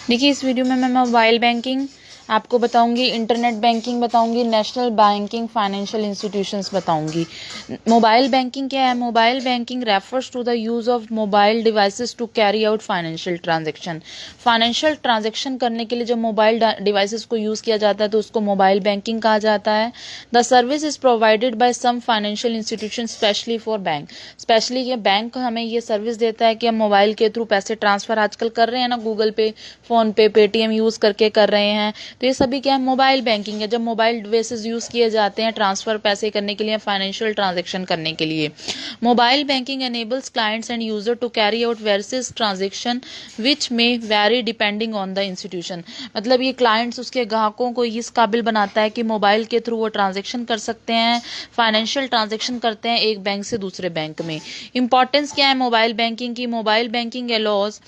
देखिए इस वीडियो में मैं मोबाइल बैंकिंग आपको बताऊंगी, इंटरनेट बैंकिंग बताऊंगी, नेशनल बैंकिंग, फाइनेंशियल इंस्टीट्यूशंस बताऊंगी। मोबाइल बैंकिंग क्या है? Mobile banking refers to the use of mobile devices to carry out financial transaction. Financial transaction करने के लिए जब मोबाइल डिवाइसेस को यूज किया जाता है तो उसको मोबाइल बैंकिंग कहा जाता है। The service is provided by some financial institution specially for bank. Specially ये बैंक हमें ये सर्विस देता है कि हम मोबाइल के थ्रू पैसे ट्रांसफर आजकल कर रहे हैं ना, गूगल पे, फोन पे, पेटीएम यूज करके कर रहे हैं। तो ये सभी क्या है? मोबाइल बैंकिंग है। जब मोबाइल डिवाइसेस यूज किए जाते हैं ट्रांसफर पैसे करने के लिए, फाइनेंशियल ट्रांजैक्शन करने के लिए। Mobile banking enables clients and user to carry out various transaction which may vary depending on the institution। मतलब ये क्लाइंट्स उसके ग्राहकों को इस काबिल बनाता है कि मोबाइल के थ्रू वो ट्रांजेक्शन कर सकते हैं, फाइनेंशियल ट्रांजेक्शन करते हैं एक बैंक से दूसरे बैंक में। इंपॉर्टेंस क्या है मोबाइल बैंकिंग की? Mobile banking allows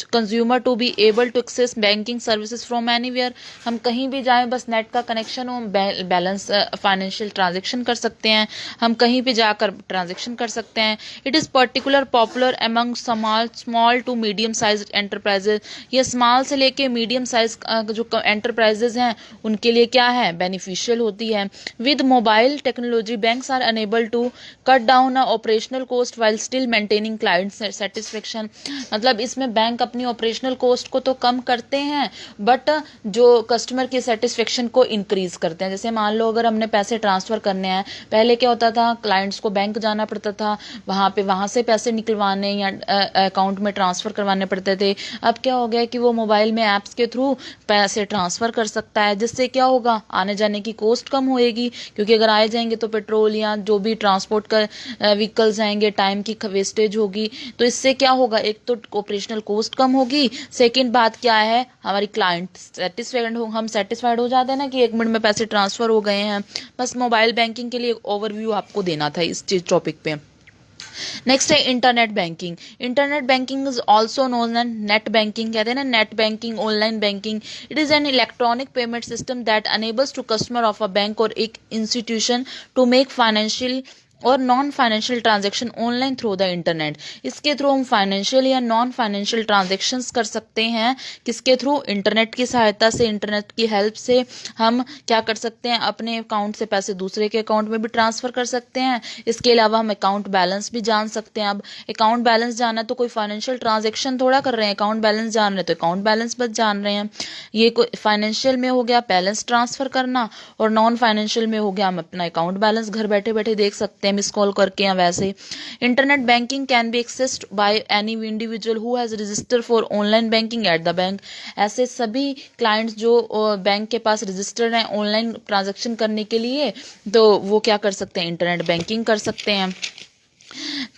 consumer to be able to access banking services from anywhere. हम कहीं भी जाएं, बस नेट का कनेक्शन हो, बैलेंस फाइनेंशियल ट्रांजेक्शन कर सकते हैं, हम कहीं भी जाकर ट्रांजेक्शन कर सकते हैं। It is particular popular among small to medium size enterprises. ये स्मॉल से लेके मीडियम साइज जो एंटरप्राइजेज हैं उनके लिए क्या है? बेनिफिशियल होती है। With mobile technology banks are enable to cut down operational cost while still maintaining client satisfaction. मतलब इसमें बैंक अपनी ऑपरेशनल कॉस्ट को तो कम करते हैं बट जो कस्टमर की सेटिस्फेक्शन को इंक्रीज करते हैं। जैसे मान लो अगर हमने पैसे ट्रांसफर करने हैं, पहले क्या होता था, क्लाइंट्स को बैंक जाना पड़ता था, वहां से पैसे निकलवाने या अकाउंट में ट्रांसफर करवाने पड़ते थे। अब क्या हो गया कि वो मोबाइल में ऐप्स के थ्रू पैसे ट्रांसफर कर सकता है, जिससे क्या होगा, आने जाने की कॉस्ट कम होएगी। क्योंकि अगर आए जाएंगे तो पेट्रोल या जो भी ट्रांसपोर्ट का व्हीकल्स आएंगे, टाइम की वेस्टेज होगी। तो इससे क्या होगा, एक तो ऑपरेशनल कॉस्ट कम होगी, सेकंड बात क्या है, हमारी क्लाइंट सेटिस्फाइड हो, हम सेटिस्फाइड हो जाते हैं ना कि 1 मिनट में पैसे ट्रांसफर हो गए हैं। बस मोबाइल बैंकिंग के लिए ओवरव्यू आपको देना था इस चीज टॉपिक पे। नेक्स्ट है internet banking. Internet banking is also known as net banking. कहते हैं ना net banking, online banking. It is an electronic payment system that enables to customer of a bank और एक इंस्टीट्यूशन टू मेक फाइनेंशियल और non financial transaction online through the internet. इसके थ्रू हम financial या नॉन फाइनेंशियल ट्रांजेक्शन्स कर सकते हैं। किसके थ्रू? इंटरनेट की सहायता से, इंटरनेट की हेल्प से हम क्या कर सकते हैं, अपने अकाउंट से पैसे दूसरे के अकाउंट में भी ट्रांसफर कर सकते हैं। इसके अलावा हम अकाउंट बैलेंस भी जान सकते हैं। अब अकाउंट बैलेंस जाना तो कोई फाइनेंशियल ट्रांजेक्शन थोड़ा कर रहे हैं, अकाउंट बैलेंस जान रहे हैं तो अकाउंट बैलेंस बस जान रहे हैं। ये कोई फाइनेंशियल में हो गया बैलेंस ट्रांसफर करना, और नॉन फाइनेंशियल में हो गया हम अपना अकाउंट बैलेंस घर बैठे बैठे देख सकते हैं, मिस कॉल करके या वैसे। Internet banking can be accessed by any individual who has registered for online banking at the bank. ऐसे सभी क्लाइंट्स जो बैंक के पास रजिस्टर्ड हैं ऑनलाइन ट्रांजैक्शन करने के लिए, तो वो क्या कर सकते हैं, इंटरनेट बैंकिंग कर सकते हैं।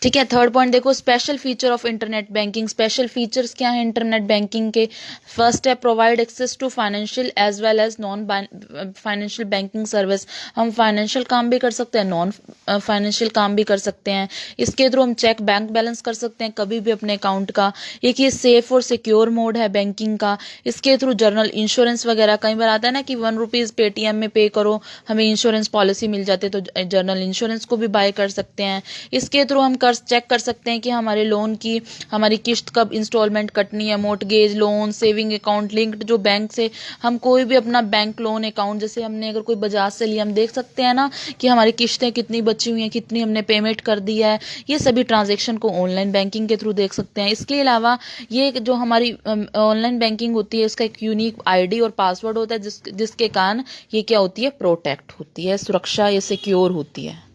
ठीक है, थर्ड पॉइंट देखो, special feature of internet banking. Special features क्या है इंटरनेट बैंकिंग के? फर्स्ट है provide access to financial as well as non financial banking service. हम फाइनेंशियल काम भी कर सकते हैं, नॉन फाइनेंशियल काम भी कर सकते हैं। इसके थ्रू हम चेक बैंक बैलेंस कर सकते हैं कभी भी अपने अकाउंट का। एक ये सेफ और सिक्योर मोड है बैंकिंग का। इसके थ्रू जर्नल इंश्योरेंस वगैरह, कई बार आता है ना कि 1 रुपीज़ पेटीएम में पे करो, हमें इंश्योरेंस पॉलिसी मिल जाती है, तो जर्नल इंश्योरेंस को भी बाय कर सकते हैं। इसके थ्रू हम चेक कर सकते हैं कि हमारे लोन की हमारी किस्त कब इंस्टॉलमेंट कटनी है। Mortgage loan, saving account linked जो बैंक से हम कोई भी अपना बैंक लोन अकाउंट, जैसे हमने अगर कोई बजाज से लिया, हम देख सकते हैं ना कि हमारी किस्तें कितनी बची हुई हैं, कितनी हमने पेमेंट कर दी है। ये सभी ट्रांजेक्शन को ऑनलाइन बैंकिंग के थ्रू देख सकते हैं। इसके अलावा ये जो हमारी ऑनलाइन बैंकिंग होती है, इसका एक यूनिक आईडी और पासवर्ड होता है जिसके कारण ये क्या होती है, प्रोटेक्ट होती है, सुरक्षा, ये सिक्योर होती है।